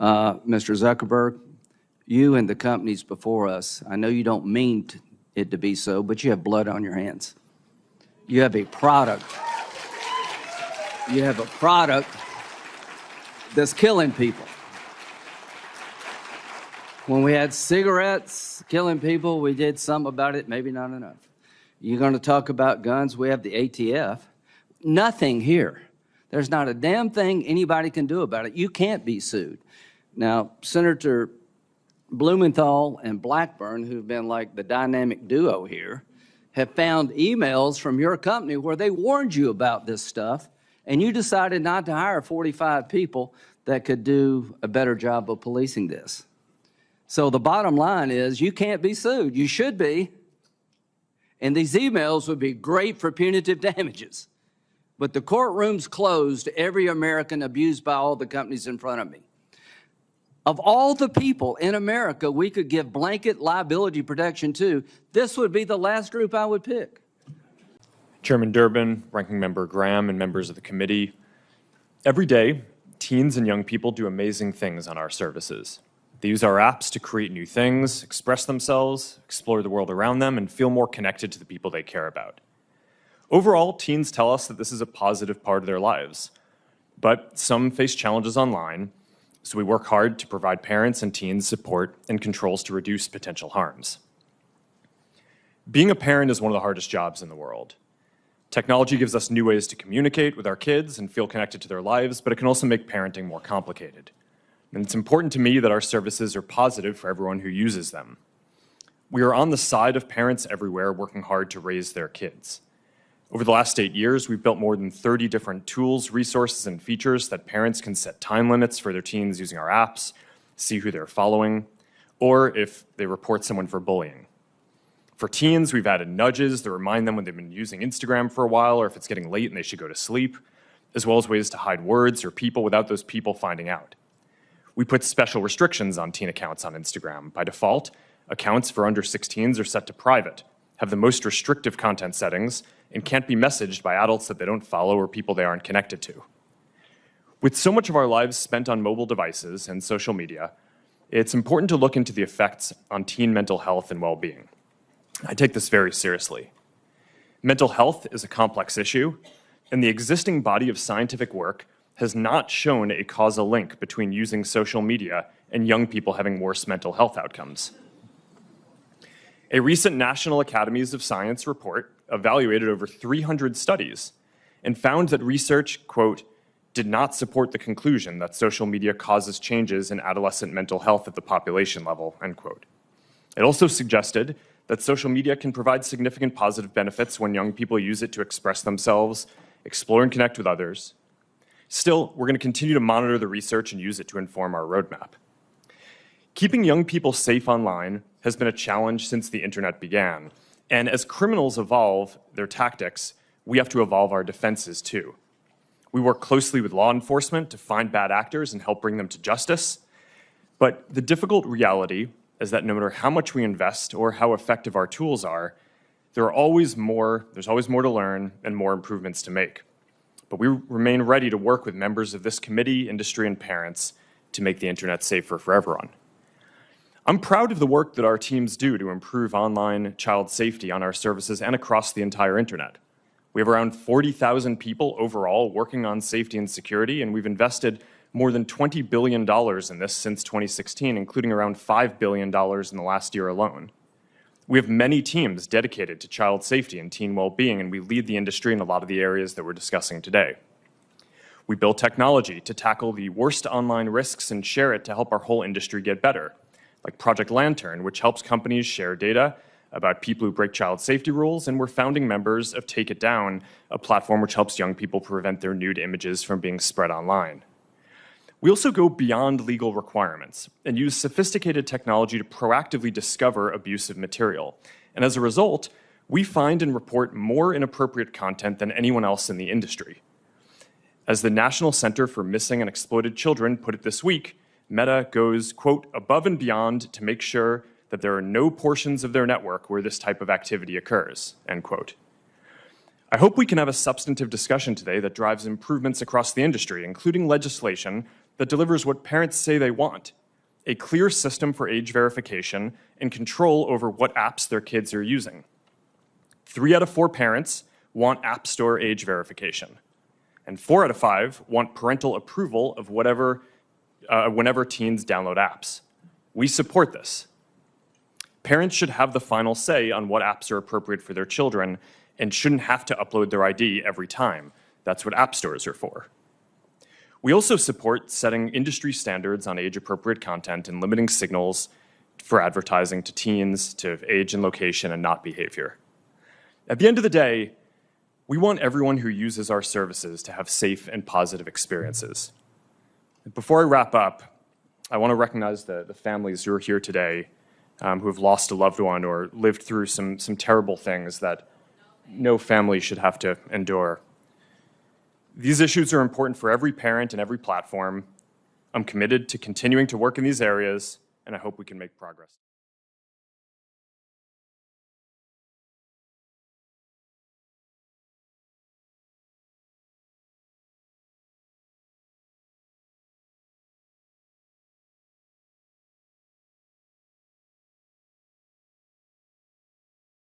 Mr. Zuckerberg, you and the companies before us, I know you don't mean it to be so, but you have blood on your hands. You have a product. You have a product that's killing people. When we had cigarettes killing people, we did some about it, maybe not enough. You're going to talk about guns, we have the ATF. Nothing here. There's not a damn thing anybody can do about it. You can't be sued. Now, Senator Blumenthal and Blackburn, who've been like the dynamic duo here, have found emails from your company where they warned you about this stuff, and you decided not to hire 45 people that could do a better job of policing this. So the bottom line is you can't be sued. You should be. And these emails would be great for punitive damages. But the courtroom's closed to every American abused by all the companies in front of me. Of all the people in America we could give blanket liability protection to, this would be the last group I would pick. Chairman Durbin, Ranking Member Graham, and members of the committee, every day, teens and young people do amazing things on our services. They use our apps to create new things, express themselves, explore the world around them, and feel more connected to the people they care about. Overall, teens tell us that this is a positive part of their lives. But some face challenges online, so we work hard to provide parents and teens support and controls to reduce potential harms. Being a parent is one of the hardest jobs in the world. Technology gives us new ways to communicate with our kids and feel connected to their lives, but it can also make parenting more complicated. And it's important to me that our services are positive for everyone who uses them. We are on the side of parents everywhere working hard to raise their kids. Over the last 8 years, we've built more than 30 different tools, resources, and features that parents can set time limits for their teens using our apps, see who they're following, or if they report someone for bullying. For teens, we've added nudges that remind them when they've been using Instagram for a while or if it's getting late and they should go to sleep, as well as ways to hide words or people without those people finding out. We put special restrictions on teen accounts on Instagram. By default, accounts for under 16s are set to private, have the most restrictive content settings, and can't be messaged by adults that they don't follow or people they aren't connected to. With so much of our lives spent on mobile devices and social media, it's important to look into the effects on teen mental health and well-being. I take this very seriously. Mental health is a complex issue, and the existing body of scientific work has not shown a causal link between using social media and young people having worse mental health outcomes. A recent National Academies of Science report evaluated over 300 studies and found that research, quote, did not support the conclusion that social media causes changes in adolescent mental health at the population level, end quote. It also suggested that social media can provide significant positive benefits when young people use it to express themselves, explore and connect with others. Still, we're going to continue to monitor the research and use it to inform our roadmap. Keeping young people safe online has been a challenge since the internet began. And as criminals evolve their tactics, we have to evolve our defenses too. We work closely with law enforcement to find bad actors and help bring them to justice. But the difficult reality is that no matter how much we invest or how effective our tools are, there's always more to learn and more improvements to make. But we remain ready to work with members of this committee, industry, and parents to make the internet safer for everyone. I'm proud of the work that our teams do to improve online child safety on our services and across the entire internet. We have around 40,000 people overall working on safety and security, and we've invested more than $20 billion in this since 2016, including around $5 billion in the last year alone. We have many teams dedicated to child safety and teen well-being, and we lead the industry in a lot of the areas that we're discussing today. We build technology to tackle the worst online risks and share it to help our whole industry get better, like Project Lantern, which helps companies share data about people who break child safety rules, and we're founding members of Take It Down, a platform which helps young people prevent their nude images from being spread online. We also go beyond legal requirements and use sophisticated technology to proactively discover abusive material. And as a result, we find and report more inappropriate content than anyone else in the industry. As the National Center for Missing and Exploited Children put it this week, Meta goes, quote, above and beyond to make sure that there are no portions of their network where this type of activity occurs, end quote. I hope we can have a substantive discussion today that drives improvements across the industry, including legislation that delivers what parents say they want: a clear system for age verification and control over what apps their kids are using. 3 out of 4 parents want App Store age verification, and 4 out of 5 want parental approval of whenever teens download apps. We support this. Parents should have the final say on what apps are appropriate for their children and shouldn't have to upload their ID every time. That's what app stores are for. We also support setting industry standards on age-appropriate content and limiting signals for advertising to teens to age and location and not behavior. At the end of the day, we want everyone who uses our services to have safe and positive experiences. Before I wrap up, I want to recognize the families who are here today who have lost a loved one or lived through some terrible things that no family should have to endure. These issues are important for every parent and every platform. I'm committed to continuing to work in these areas, and I hope we can make progress.